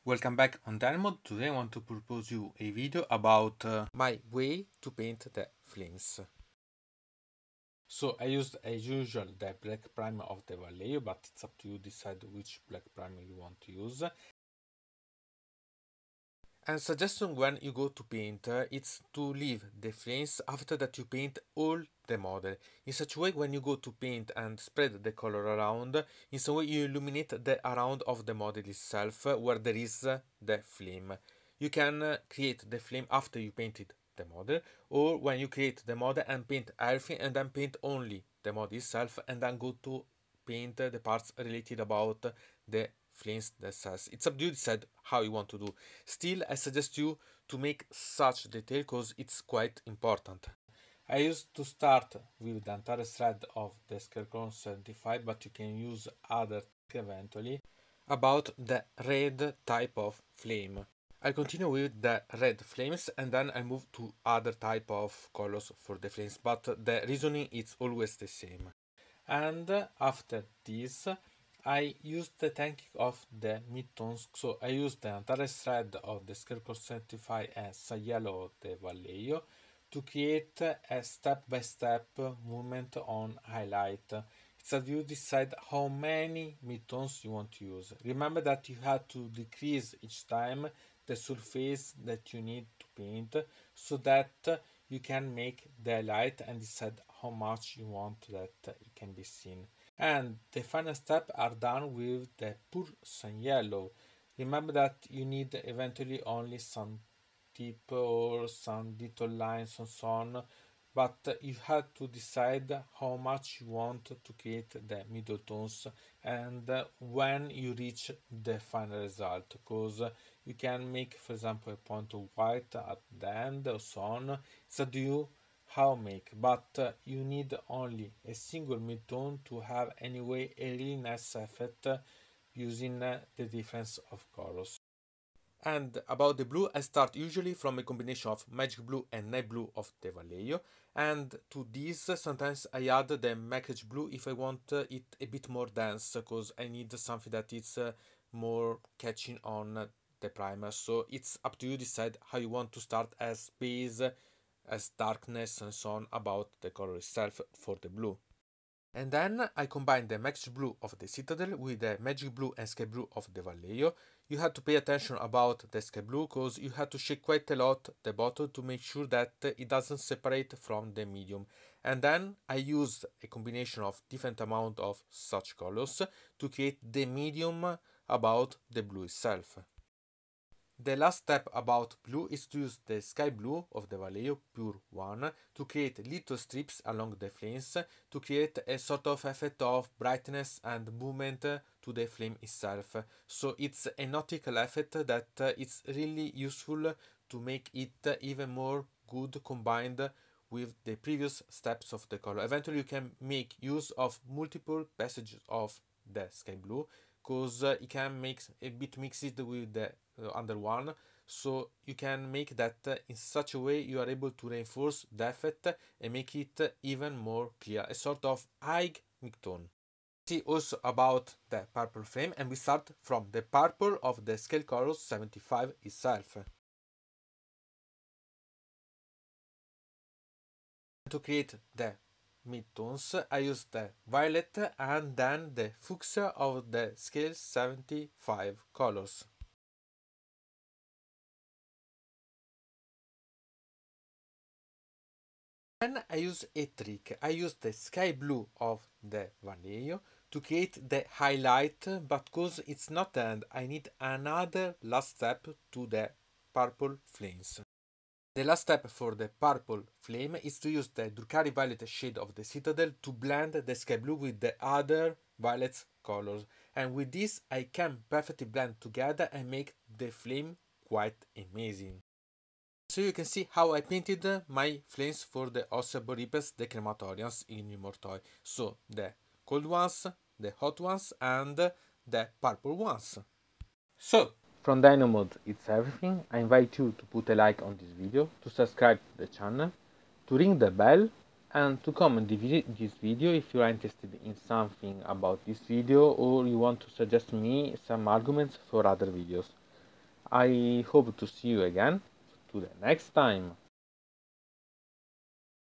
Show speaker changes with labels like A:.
A: Welcome back on Dynamod. Today I want to propose you a video about my way to paint the flames. So I used as usual the black primer of the Vallejo, but it's up to you to decide which black primer you want to use. And suggestion when you go to paint, it's to leave the flames after that you paint all the model. In such a way, when you go to paint and spread the color around, in some way you illuminate the around of the model itself where there is the flame. You can create the flame after you painted the model, or when you create the model and paint everything and then paint only the model itself and then go to paint the parts related about the flames themselves. It's up to you to decide how you want to do. Still, I suggest you to make such detail because it's quite important. I used to start with the entire thread of the Scarecrow 75, but you can use other eventually about the red type of flame. I continue with the red flames and then I move to other type of colors for the flames, but the reasoning is always the same. And after this, I used the technique of the midtones, so I used the entire thread of the Scarecrow 75 as a yellow of the Vallejo to create a step-by-step movement on highlight. It's that you decide how many midtones you want to use. Remember that you have to decrease each time the surface that you need to paint so that you can make the highlight and decide how much you want that it can be seen. And the final step are done with the pure sun yellow. Remember that you need eventually only some tip or some little lines and so on, but you have to decide how much you want to create the middle tones and when you reach the final result, because you can make, for example, a point of white at the end or so on. It's up to you how make, but you need only a single midtone to have anyway a really nice effect using the difference of colors. And about the blue, I start usually from a combination of magic blue and night blue of the Vallejo, and to this sometimes I add the maquette blue if I want it a bit more dense, because I need something that is more catching on the primer. So it's up to you to decide how you want to start as base, as darkness and so on about the color itself for the blue. And then I combine the magic blue of the Citadel with the magic blue and sky blue of the Vallejo. You have to pay attention about the sky blue because you have to shake quite a lot the bottle to make sure that it doesn't separate from the medium. And then I use a combination of different amount of such colors to create the medium about the blue itself. The last step about blue is to use the sky blue of the Vallejo pure one to create little strips along the flames to create a sort of effect of brightness and movement to the flame itself. So it's a nautical effect that it's really useful to make it even more good combined with the previous steps of the color. Eventually you can make use of multiple passages of the sky blue because it can make a bit mixed with the under one, so you can make that in such a way you are able to reinforce the effect and make it even more clear, a sort of high midtone. See also about the purple frame, and we start from the purple of the scale color 75 itself. To create the midtones, I use the violet and then the fuchsia of the scale 75 colors. Then I use a trick. I use the sky blue of the Vallejo to create the highlight, but because it's not the end, I need another last step to the purple flames. The last step for the purple flame is to use the Drukari Violet shade of the Citadel to blend the sky blue with the other violet colors, and with this I can perfectly blend together and make the flame quite amazing. So you can see how I painted my flames for the Ossiarch Bonereapers, the Crematorians in Ygnimortoi. So the cold ones, the hot ones, and the purple ones. So from Dynamod it's everything. I invite you to put a like on this video, to subscribe to the channel, to ring the bell, and to comment this video if you are interested in something about this video or you want to suggest me some arguments for other videos. I hope to see you again to the next time.